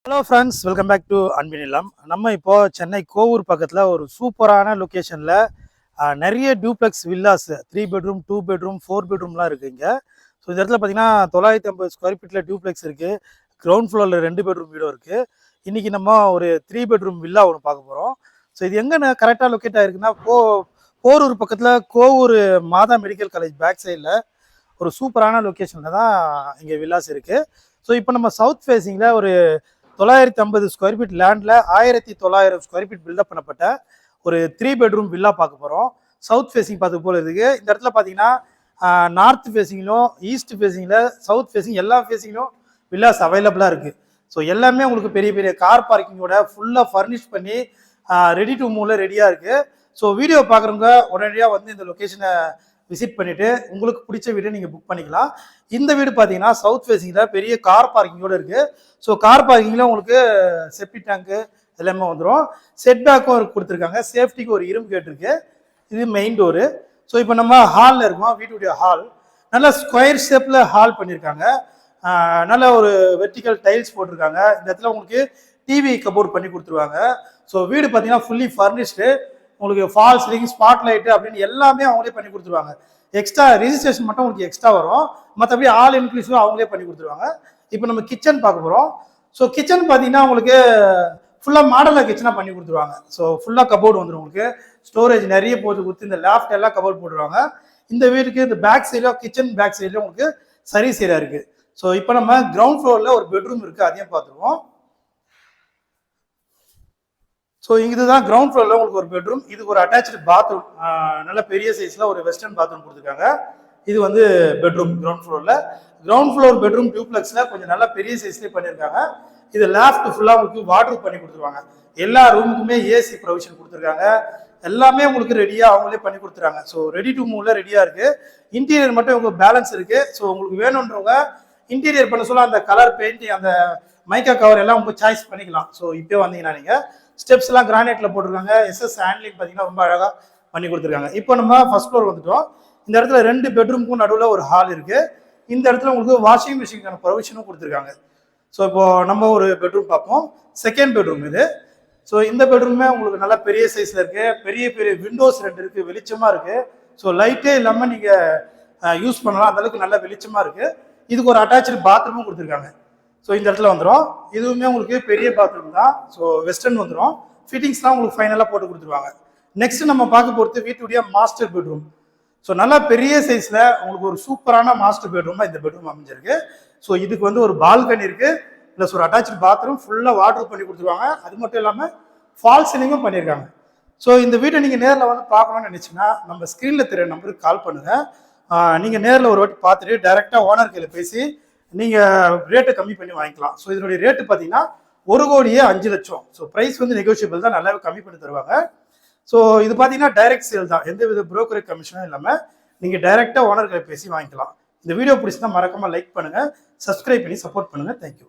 Hello friends, welcome back to Anbin Illam. நம்ம இப்போ சென்னை கோவூர் பக்கத்தில் ஒரு சூப்பரான லொக்கேஷனில் நிறைய டூப்ளெக்ஸ் வில்லாஸ் 3 பெட்ரூம் 2 பெட்ரூம் 4 பெட்ரூம்லாம் இருக்குது இங்கே. ஸோ இந்த இடத்துல பார்த்தீங்கன்னா 950 ஸ்கொயர் ஃபீட்டில் டூப்ளெக்ஸ் இருக்குது. கிரவுண்ட் ஃப்ளோரில் 2 பெட்ரூம் வீடும் இருக்குது. இன்றைக்கி நம்ம ஒரு 3 பெட்ரூம் வில்லா ஒன்று பார்க்க போகிறோம். ஸோ இது எங்கே கரெக்டாக லொக்கேட் ஆகிருக்குன்னா போரூர் பக்கத்தில் கோவூர் மாதா மெடிக்கல் காலேஜ் பேக் சைடில் ஒரு சூப்பரான லொக்கேஷனில் தான் இங்கே வில்லாஸ் இருக்குது. ஸோ இப்போ நம்ம சவுத் ஃபேஸிங்கில் ஒரு 950 ஸ்கொயர் ஃபீட் லேண்டில் 1900 ஸ்கொயர் ஃபீட் பில்டப் பண்ணப்பட்ட ஒரு 3 பெட்ரூம் வில்லா பார்க்க போகிறோம். சவுத் ஃபேஸிங் பார்த்து போல இருக்குது. இந்த இடத்துல பார்த்தீங்கன்னா நார்த் ஃபேஸிங்லும் ஈஸ்ட் ஃபேஸிங்கில் சவுத் ஃபேஸிங் எல்லா ஃபேஸிங்லும் வில்லாஸ் அவைலபிளாக இருக்குது. ஸோ எல்லாமே உங்களுக்கு பெரிய பெரிய கார் பார்க்கிங்கோட ஃபுல்லாக ஃபர்னிஷ் பண்ணி ரெடி டு மூவ்ல ரெடியாக இருக்குது. ஸோ வீடியோ பார்க்குறவங்க உடனடியாக வந்து இந்த லொக்கேஷனை விசிட் பண்ணிவிட்டு உங்களுக்கு பிடிச்ச வீடை நீங்கள் புக் பண்ணிக்கலாம். இந்த வீடு பார்த்தீங்கன்னா சவுத் ஃபேஸிங்கில் பெரிய கார் பார்க்கிங்கோடு இருக்குது. ஸோ கார் பார்க்கிங்கில் உங்களுக்கு செப்டி டேங்க்கு எல்லாமே வந்துடும். செட் பேக்கும் கொடுத்துருக்காங்க. சேஃப்டிக்கு ஒரு இரும்பு கேட் இருக்குது. இது மெயின் டோரு. ஸோ இப்போ நம்ம ஹாலில் இருக்கோம். வீட்டுடைய ஹால் நல்லா ஸ்கொயர் ஷேப்பில் ஹால் பண்ணியிருக்காங்க. நல்ல ஒரு வெர்டிக்கல் டைல்ஸ் போட்டிருக்காங்க. இந்த இடத்துல உங்களுக்கு டிவி கபோர்ட் பண்ணி கொடுத்துருவாங்க. ஸோ வீடு பார்த்தீங்கன்னா ஃபுல்லி ஃபர்னிஷ்டு. உங்களுக்கு ஃபால் சீலிங், ஸ்பாட் லைட்டு அப்படின்னு எல்லாமே அவங்களே பண்ணி கொடுத்துருவாங்க. எக்ஸ்ட்ரா ரிஜிஸ்ட்ரேஷன் மட்டும் உங்களுக்கு எக்ஸ்ட்ரா வரும். மற்றபடி ஆல் இன்க்ளூசிவ் அவங்களே பண்ணி கொடுத்துருவாங்க. இப்போ நம்ம கிச்சன் பார்க்க போகிறோம். ஸோ கிச்சன் பார்த்தீங்கன்னா உங்களுக்கு ஃபுல்லாக மாடலாக கிச்சனாக பண்ணி கொடுத்துருவாங்க. ஸோ ஃபுல்லாக கபோர்டு வந்துடும். உங்களுக்கு ஸ்டோரேஜ் நிறைய போட்டு கொடுத்து இந்த லேஃப்ட் எல்லாம் கபோர்ட் போட்டுருவாங்க. இந்த வீட்டுக்கு இந்த பேக் சைடில் கிச்சன் பேக் சைடில் உங்களுக்கு சர்வீஸ் ஏரியா இருக்குது. ஸோ இப்போ நம்ம கிரவுண்ட் ஃப்ளோரில் ஒரு பெட்ரூம் இருக்குது, அதையும் பார்த்துருவோம். ஸோ இதுதான் கிரவுண்ட் ஃப்ளோரில் உங்களுக்கு ஒரு பெட்ரூம். இதுக்கு ஒரு அட்டாச்சு பாத்ரூம், நல்ல பெரிய சைஸில் ஒரு வெஸ்டர்ன் பாத்ரூம் கொடுத்துருக்காங்க. இது வந்து பெட்ரூம் கிரவுண்ட் ஃப்ளோரில். கிரவுண்ட் ஃப்ளோர் பெட்ரூம் டியூப்ளெக்ஸில் கொஞ்சம் நல்லா பெரிய சைஸ்லேயே பண்ணியிருக்காங்க. இது லேஃப்ட் ஃபுல்லாக உங்களுக்கு வாட்டர் பண்ணி கொடுத்துருவாங்க. எல்லா ரூமுக்குமே ஏசி ப்ரொவிஷன் கொடுத்துருக்காங்க. எல்லாமே உங்களுக்கு ரெடியாக அவங்களே பண்ணி கொடுத்துறாங்க. ஸோ ரெடி டு மூவ்ல ரெடியாக இருக்குது. இன்டீரியர் மட்டும் உங்களுக்கு பேலன்ஸ் இருக்குது. ஸோ உங்களுக்கு வேணுன்றவங்க இன்டீரியர் பண்ண சொல்ல அந்த கலர் பெயிண்டிங், அந்த மைக்கா கவர் எல்லாம் உங்கள் சாய்ஸ் பண்ணிக்கலாம். ஸோ இப்போ வந்தீங்கன்னா நீங்கள் ஸ்டெப்ஸ் எல்லாம் கிரானைட்ல போட்டிருக்காங்க. எஸ்எஸ் ஹேண்ட்லிங் பார்த்தீங்கன்னா ரொம்ப அழகாக பண்ணி கொடுத்துருக்காங்க. இப்போ நம்ம ஃபர்ஸ்ட் ஃப்ளோர் வந்துட்டோம். இந்த இடத்துல 2 பெட்ரூமுக்கும் நடுவில் ஒரு ஹால் இருக்குது. இந்த இடத்துல உங்களுக்கு வாஷிங் மிஷினுக்கான ப்ரொவிஷனும் கொடுத்துருக்காங்க. ஸோ இப்போ நம்ம ஒரு பெட்ரூம் பார்ப்போம். செகண்ட் பெட்ரூம் இது. ஸோ இந்த பெட்ரூமே உங்களுக்கு நல்லா பெரிய சைஸில் இருக்குது. பெரிய பெரிய விண்டோஸ் 2 இருக்குது. வெளிச்சமாக இருக்குது. ஸோ லைட்டே இல்லாமல் நீங்கள் யூஸ் பண்ணலாம். அந்தளவுக்கு நல்லா வெளிச்சமாக இருக்குது. இதுக்கு ஒரு அட்டாச்சு பாத்ரூமும் கொடுத்துருக்காங்க. ஸோ இந்த இடத்துல வந்துடும். இதுவுமே உங்களுக்கு பெரிய பாத்ரூம் தான். ஸோ வெஸ்டர்ன் வந்துடும். ஃபிட்டிங்ஸ்லாம் உங்களுக்கு ஃபைனலாக போட்டு கொடுத்துருவாங்க. நெக்ஸ்ட் நம்ம பார்க்க போகிறது வீட்டுடைய மாஸ்டர் பெட்ரூம். ஸோ நல்லா பெரிய சைஸில் உங்களுக்கு ஒரு சூப்பரான மாஸ்டர் பெட்ரூமாக இந்த பெட்ரூம் அமைஞ்சிருக்கு. ஸோ இதுக்கு வந்து ஒரு பால்கனி இருக்குது, ப்ளஸ் ஒரு அட்டாச்சு பாத்ரூம், ஃபுல்லாக வாட்டர் பண்ணி கொடுத்துருவாங்க. அது மட்டும் இல்லாமல் ஃபால் சீலிங்கும் பண்ணியிருக்காங்க. ஸோ இந்த வீட்டை நீங்கள் நேரில் வந்து பார்க்கணும்னு நினச்சிங்கன்னா நம்ம ஸ்க்ரீனில் தெரிய நம்பருக்கு கால் பண்ணுங்கள். நீங்கள் நேரில் ஒரு வாட்டி பார்த்துட்டு டைரெக்டாக ஓனர் கையில் பேசி நீங்கள் ரேட்டை கம்மி பண்ணி வாங்கிக்கலாம். ஸோ இதனுடைய ரேட்டு பார்த்தீங்கன்னா 1,05,00,000. ஸோ ப்ரைஸ் வந்து நெகோஷியபிள் தான், நல்லாவே கம்மி பண்ணி தருவாங்க. ஸோ இது பார்த்தீங்கன்னா டைரக்ட் சேல் தான், எந்த வித புரோக்கரேஜ் கமிஷனும் இல்லாமல் நீங்கள் டைரெக்டாக ஓனர்களை பேசி வாங்கிக்கலாம். இந்த வீடியோ பிடிச்சிருந்தா மறக்காமல் லைக் பண்ணுங்கள், சப்ஸ்கிரைப் பண்ணி சப்போர்ட் பண்ணுங்கள். தேங்க்யூ.